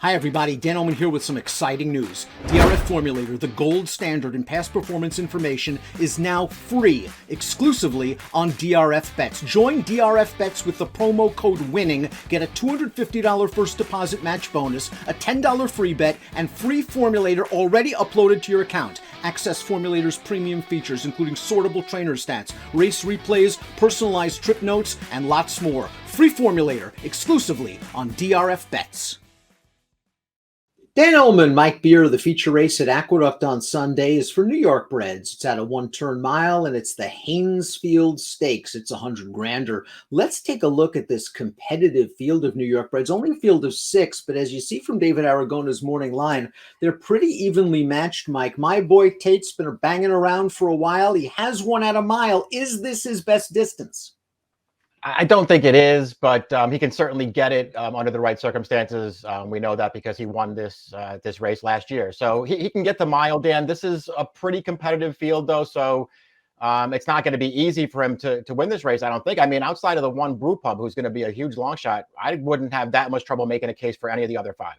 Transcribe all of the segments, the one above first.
Hi everybody, Dan Illman here with some exciting news. DRF Formulator, the gold standard in past performance information, is now free exclusively on DRF Bets. Join DRF Bets with the promo code WINNING. Get a $250 first deposit match bonus, a $10 free bet, and free Formulator already uploaded to your account. Access Formulator's premium features, including sortable trainer stats, race replays, personalized trip notes, and lots more. Free Formulator exclusively on DRF Bets. Dan Illman, Mike Beer, the feature race at Aqueduct on Sunday is for New York breds. It's at a one-turn mile, and it's the Haynesfield Stakes. It's $100,000. Let's take a look at this competitive field of New York breds. Only a field of 6, but as you see from David Aragona's morning line, they're pretty evenly matched, Mike. My boy Tate's been banging around for a while. He has one at a mile. Is this his best distance? I don't think it is, but he can certainly get it under the right circumstances. We know that because he won this race last year. So he can get the mile, Dan. This is a pretty competitive field, though, so it's not going to be easy for him to win this race, I don't think. I mean, outside of the one brew pub, who's going to be a huge long shot, I wouldn't have that much trouble making a case for any of the other 5.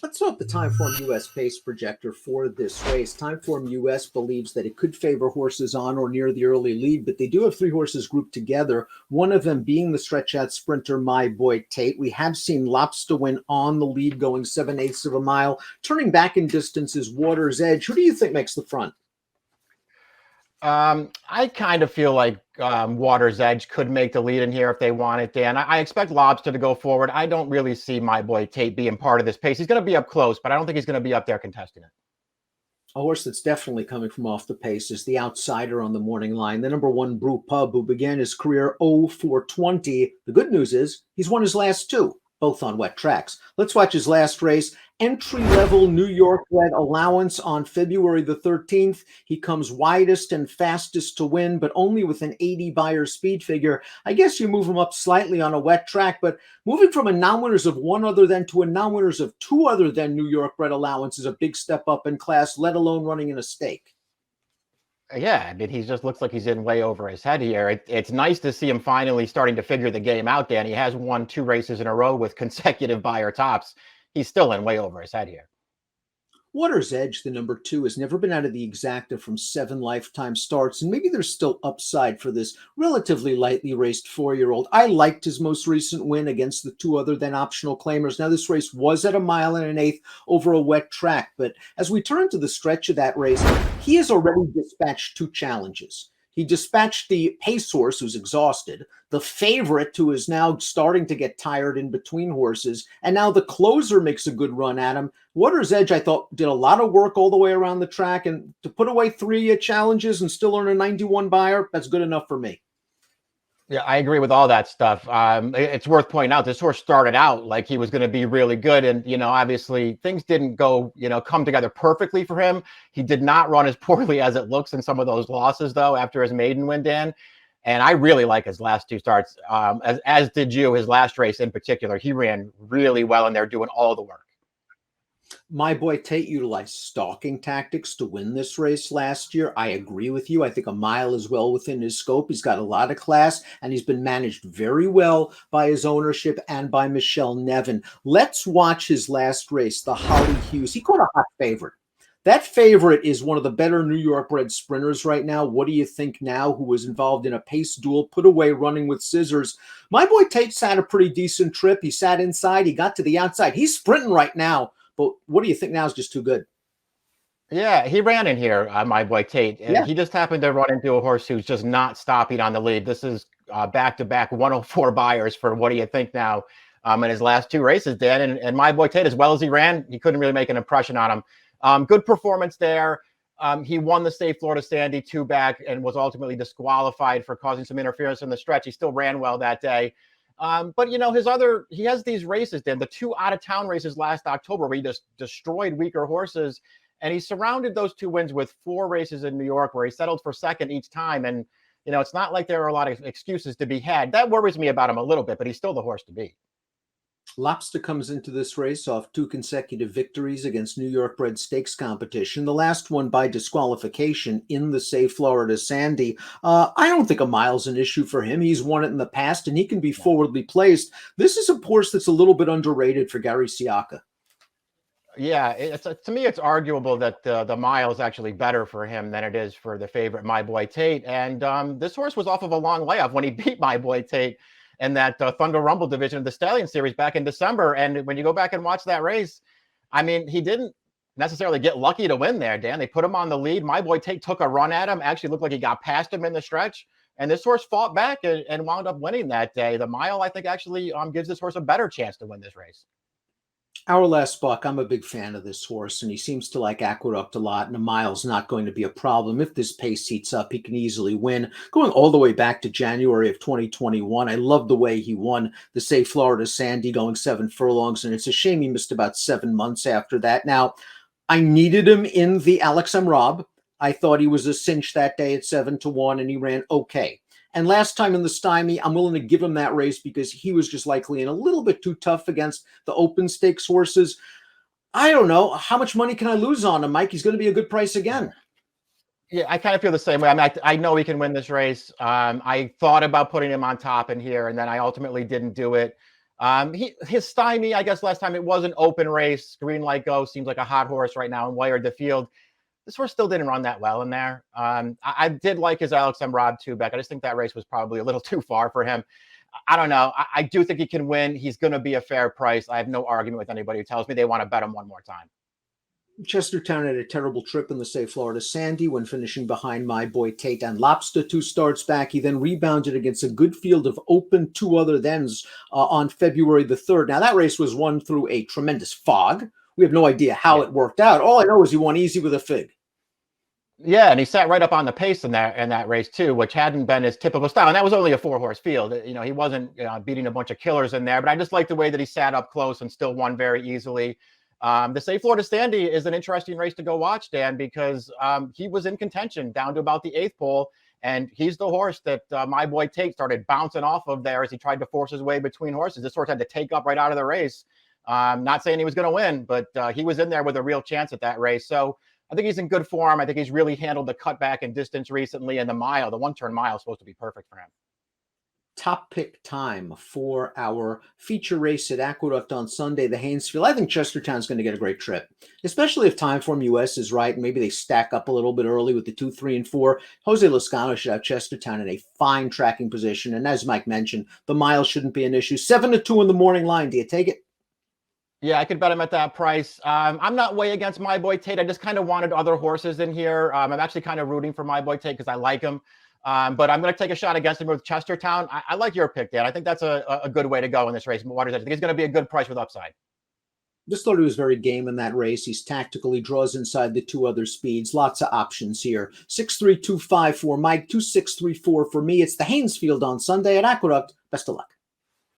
Let's talk the Timeform US pace projector for this race. Timeform US believes that it could favor horses on or near the early lead, but they do have 3 horses grouped together, one of them being the stretch-out sprinter, My Boy Tate. We have seen Lobster win on the lead, going 7/8 of a mile. Turning back in distance is Water's Edge. Who do you think makes the front? I kind of feel like Water's Edge could make the lead in here if they want it, Dan. I expect Lobster to go forward. I don't really see My Boy Tate being part of this pace. He's going to be up close, but I don't think he's going to be up there contesting it. A horse that's definitely coming from off the pace is the outsider on the morning line, the number 1 Brew Pub, who began his career 0-4-20. The good news is he's won his last 2, both on wet tracks. Let's watch his last race. Entry-level New York bred allowance on February the 13th. He comes widest and fastest to win, but only with an 80 Beyer speed figure. I guess you move him up slightly on a wet track, but moving from a non-winners of 1 other than to a non-winners of 2 other than New York bred allowance is a big step up in class, let alone running in a stake. Yeah, I mean, he just looks like he's in way over his head here. It's nice to see him finally starting to figure the game out, Dan. He has won 2 races in a row with consecutive Beyer tops. He's still in way over his head here. Water's Edge, the number 2, has never been out of the exacta from 7 lifetime starts, and maybe there's still upside for this relatively lightly raced 4-year-old. I liked his most recent win against the 2 other than optional claimers. Now, this race was at a 1 1/8 over a wet track, but as we turn to the stretch of that race, he has already dispatched 2 challenges. He dispatched the pace horse, who's exhausted, the favorite, who is now starting to get tired in between horses, and now the closer makes a good run at him. Water's Edge, I thought, did a lot of work all the way around the track, and to put away 3 challenges and still earn a 91 Beyer, that's good enough for me. Yeah, I agree with all that stuff. It's worth pointing out this horse started out like he was going to be really good. And, obviously things didn't go, come together perfectly for him. He did not run as poorly as it looks in some of those losses, though, after his maiden win, Dan. And I really like his last 2 starts, as did you, his last race in particular. He ran really well, and they're doing all the work. My Boy Tate utilized stalking tactics to win this race last year. I agree with you. I think a mile is well within his scope. He's got a lot of class, and he's been managed very well by his ownership and by Michelle Nevin. Let's watch his last race, the Holly Hughes. He caught a hot favorite. That favorite is one of the better New York bred sprinters right now. What do you think now, who was involved in a pace duel, put away running with scissors? My Boy Tate's had a pretty decent trip. He sat inside. He got to the outside. He's sprinting right now. But what do you think now is just too good? Yeah, he ran in here, My Boy Tate. And He just happened to run into a horse who's just not stopping on the lead. This is back-to-back 104 Beyers for what do you think now in his last 2 races, Dan. And My Boy Tate, as well as he ran, he couldn't really make an impression on him. Good performance there. He won the State Florida Sandy 2 back and was ultimately disqualified for causing some interference in the stretch. He still ran well that day. But he has these races, Dan, the 2 out-of-town races last October where he just destroyed weaker horses, and he surrounded those 2 wins with 4 races in New York where he settled for second each time. And it's not like there are a lot of excuses to be had. That worries me about him a little bit, but he's still the horse to beat. Lobster comes into this race off 2 consecutive victories against New York bred stakes competition. The last one by disqualification in the Say Florida Sandy. I don't think a mile's an issue for him. He's won it in the past, and he can be forwardly placed. This is a horse that's a little bit underrated for Gary Siaka. Yeah, to me, it's arguable that the mile is actually better for him than it is for the favorite, My Boy Tate. And this horse was off of a long layoff when he beat My Boy Tate in that Thunder Rumble division of the Stallion Series back in December. And when you go back and watch that race, I mean, he didn't necessarily get lucky to win there, Dan. They put him on the lead. My Boy Tate took a run at him, actually looked like he got past him in the stretch. And this horse fought back and wound up winning that day. The mile, I think, actually gives this horse a better chance to win this race. Our Last Buck, I'm a big fan of this horse, and he seems to like Aqueduct a lot, and a mile's not going to be a problem. If this pace heats up, he can easily win. Going all the way back to January of 2021, I love the way he won the Say Florida Sandy, going 7 furlongs, and it's a shame he missed about 7 months after that. Now, I needed him in the Alex M. Rob. I thought he was a cinch that day at 7-1, and he ran okay. And last time in the Stymie, I'm willing to give him that race because he was just likely in a little bit too tough against the open stakes horses. I don't know. How much money can I lose on him, Mike? He's going to be a good price again. Yeah, I kind of feel the same way. I mean, I know he can win this race. I thought about putting him on top in here, and then I ultimately didn't do it. His Stymie, I guess last time it was an open race. Green Light Go seems like a hot horse right now and wired the field. This horse still didn't run that well in there. I did like his Alex M. Rob 2 back. I just think that race was probably a little too far for him. I don't know. I do think he can win. He's going to be a fair price. I have no argument with anybody who tells me they want to bet him one more time. Chestertown had a terrible trip in the Say Florida Sandy when finishing behind My Boy Tate and Lobster 2 starts back. He then rebounded against a good field of open 2 other thens on February the 3rd. Now, that race was won through a tremendous fog. We have no idea how it worked out. All I know is he won easy with a fig. Yeah, and he sat right up on the pace in that race too, which hadn't been his typical style. And that was only a 4-horse field. You know, he wasn't beating a bunch of killers in there. But I just like the way that he sat up close and still won very easily. The Say Florida Sandy is an interesting race to go watch, Dan, because he was in contention down to about the 8th pole. And he's the horse that My Boy Tate started bouncing off of there as he tried to force his way between horses. This horse had to take up right out of the race. Not saying he was going to win, but he was in there with a real chance at that race. So I think he's in good form. I think he's really handled the cutback and distance recently. And the mile, the one-turn mile, is supposed to be perfect for him. Top pick time for our feature race at Aqueduct on Sunday, the Haynesfield. I think Chestertown's going to get a great trip, especially if Timeform US is right. And maybe they stack up a little bit early with the 2, 3, and 4. Jose Lozcano should have Chestertown in a fine tracking position. And as Mike mentioned, the mile shouldn't be an issue. 7-2 in the morning line. Do you take it? Yeah, I could bet him at that price. I'm not way against My Boy Tate. I just kind of wanted other horses in here. I'm actually kind of rooting for My Boy Tate because I like him. But I'm going to take a shot against him with Chestertown. I like your pick, Dan. I think that's a good way to go in this race. I think he's going to be a good price with upside. Just thought he was very game in that race. He's tactical. He draws inside the 2 other speeds. Lots of options here. 6-3-2-5 for Mike, 2-6-3-4 for me. It's the Haynesfield on Sunday at Aqueduct. Best of luck.